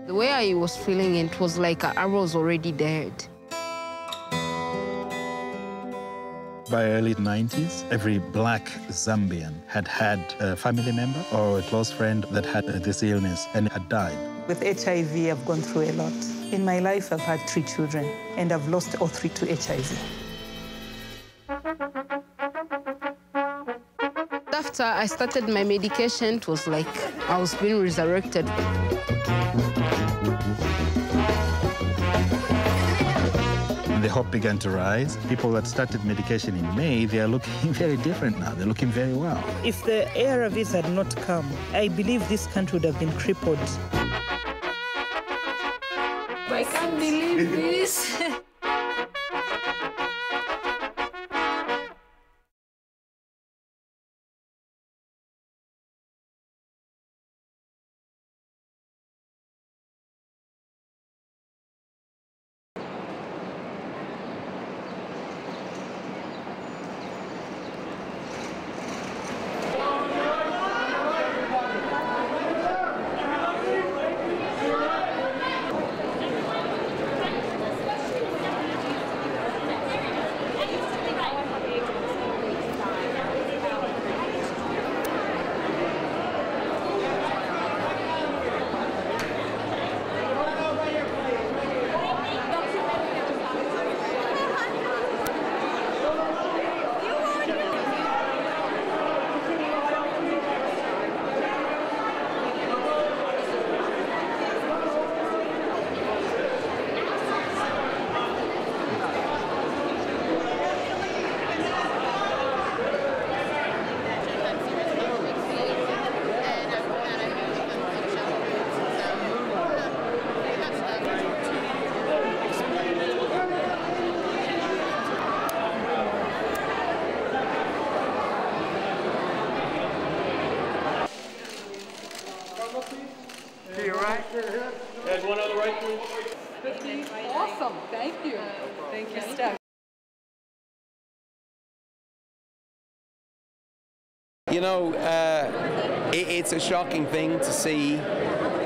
The way I was feeling, it was like I was already dead. By early 90s, every black Zambian had had a family member or a close friend that had this illness and had died. With HIV, I've gone through a lot. In my life, I've had 3 children, and I've lost all 3 to HIV. After I started my medication, it was like I was being resurrected. And the hope began to rise. People that started medication in May, they are looking very different now. They're looking very well. If the ARVs had not come, I believe this country would have been crippled. I can't believe this. Awesome. Thank you. Thank you, Steph. You know, it's a shocking thing to see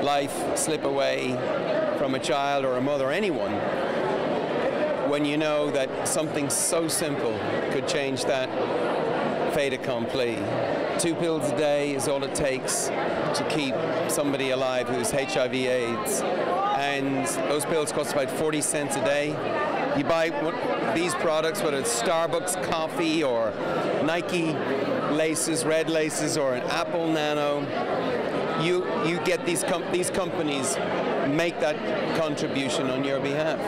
life slip away from a child or a mother or anyone when you know that something so simple could change that fait accompli. 2 pills a day is all it takes to keep somebody alive who's HIV/AIDS. And those pills cost about 40 cents a day. You buy these products, whether it's Starbucks coffee or Nike laces, red laces, or an Apple Nano, you get these companies make that contribution on your behalf.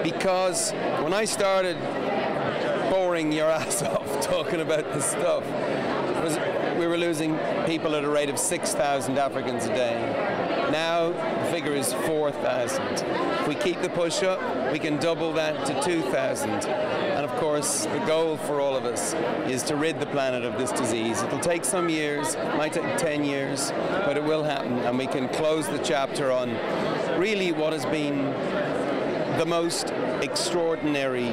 Because when I started boring your ass off talking about this stuff, we were losing people at a rate of 6,000 Africans a day. Now the figure is 4,000. If we keep the push up, we can double that to 2,000. And of course, the goal for all of us is to rid the planet of this disease. It'll take some years, it might take 10 years, but it will happen, and we can close the chapter on really what has been the most extraordinary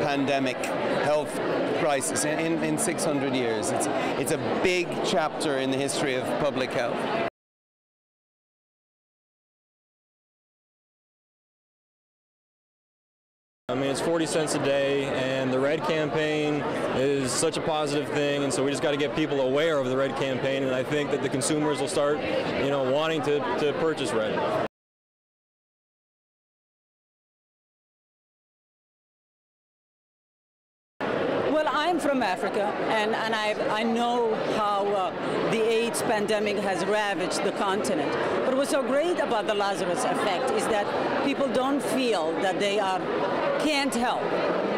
pandemic health crisis in 600 years. It's a big chapter in the history of public health. I mean, it's 40 cents a day, and the Red campaign is such a positive thing, and so we just got to get people aware of the Red campaign, and I think that the consumers will start, you know, wanting to purchase Red. Well, I'm from Africa, and I know how the AIDS pandemic has ravaged the continent. But what's so great about the Lazarus Effect is that people don't feel that they can't help.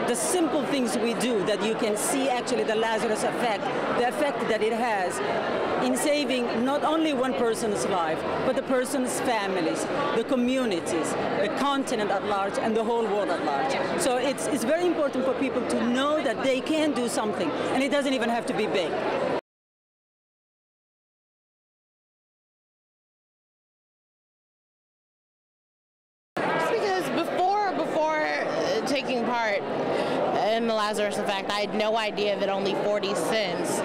The simple things we do, that you can see actually the Lazarus Effect, the effect that it has in saving not only one person's life, but the person's families, the communities, the continent at large, and the whole world at large. So it's very important for people to know that they can do something, and it doesn't even have to be big. Taking part in the Lazarus Effect, I had no idea that only 40 cents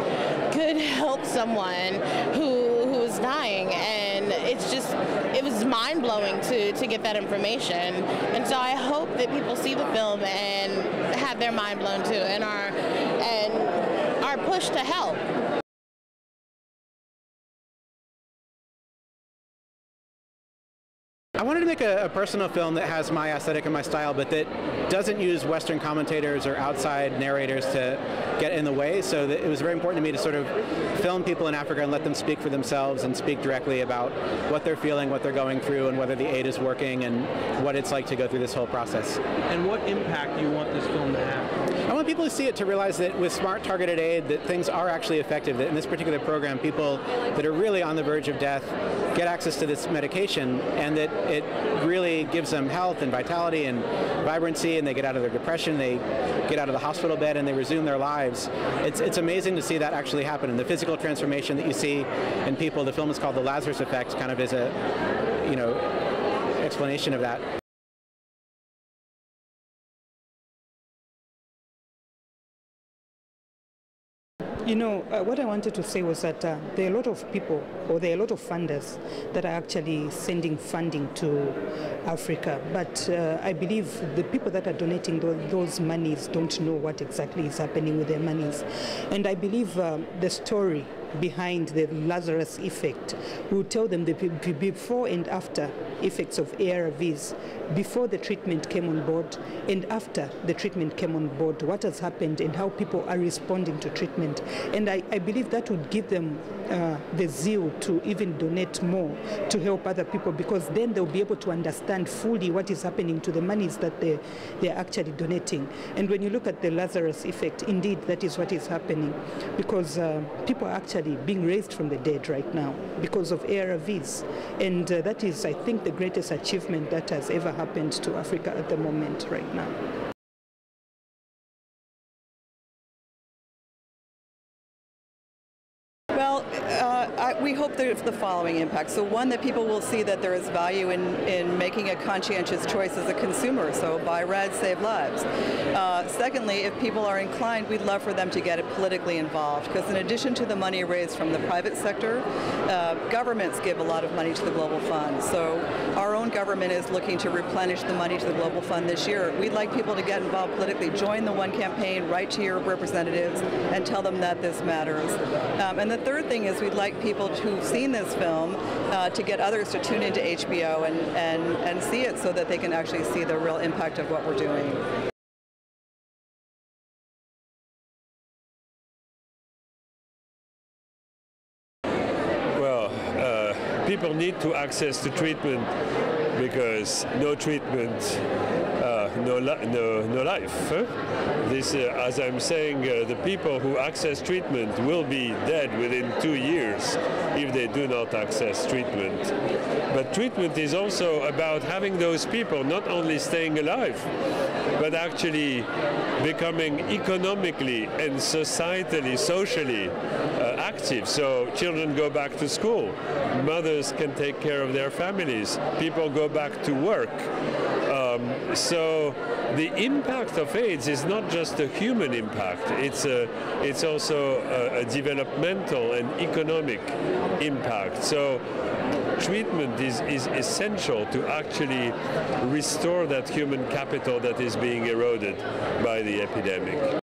could help someone who was dying, and it was mind-blowing to get that information. And so I hope that people see the film and have their mind blown too, and are pushed to help. I wanted to make a personal film that has my aesthetic and my style, but that doesn't use Western commentators or outside narrators to get in the way. So that it was very important to me to sort of film people in Africa and let them speak for themselves and speak directly about what they're feeling, what they're going through, and whether the aid is working, and what it's like to go through this whole process. And what impact do you want this film to have? I want people to see it, to realize that with smart, targeted aid, that things are actually effective. That in this particular program, people that are really on the verge of death get access to this medication, and that it really gives them health and vitality and vibrancy, and they get out of their depression, they get out of the hospital bed, and they resume their lives. It's amazing to see that actually happen, and the physical transformation that you see in people. The film is called The Lazarus Effect, kind of as a, explanation of that. What I wanted to say was that there are a lot of people, or there are a lot of funders that are actually sending funding to Africa. But I believe the people that are donating those monies don't know what exactly is happening with their monies. And I believe the story behind the Lazarus Effect will tell them the before and after effects of ARVs, before the treatment came on board and after the treatment came on board, what has happened and how people are responding to treatment. And I believe that would give them the zeal to even donate more to help other people, because then they'll be able to understand fully what is happening to the monies that they're actually donating. And when you look at the Lazarus Effect, indeed that is what is happening, because people are actually being raised from the dead right now because of ARVs. And that is, I think, the greatest achievement that has ever happened to Africa at the moment right now. Well, we hope there's the following impact. So one, that people will see that there is value in making a conscientious choice as a consumer. So buy red, save lives. Secondly, if people are inclined, we'd love for them to get politically involved, because in addition to the money raised from the private sector, governments give a lot of money to the Global Fund. So our own government is looking to replenish the money to the Global Fund this year. We'd like people to get involved politically. Join the One campaign, write to your representatives, and tell them that this matters. And the third thing is we'd like people who've seen this film to get others to tune into HBO and see it, so that they can actually see the real impact of what we're doing. Well, people need to access to treatment, because no treatment, no life. Huh? This, as I'm saying, the people who access treatment will be dead within 2 years if they do not access treatment. But treatment is also about having those people not only staying alive, but actually becoming economically and societally, socially active. So children go back to school, mothers can take care of their families, people go back to work. So the impact of AIDS is not just a human impact, it's also a developmental and economic impact. So treatment is essential to actually restore that human capital that is being eroded by the epidemic.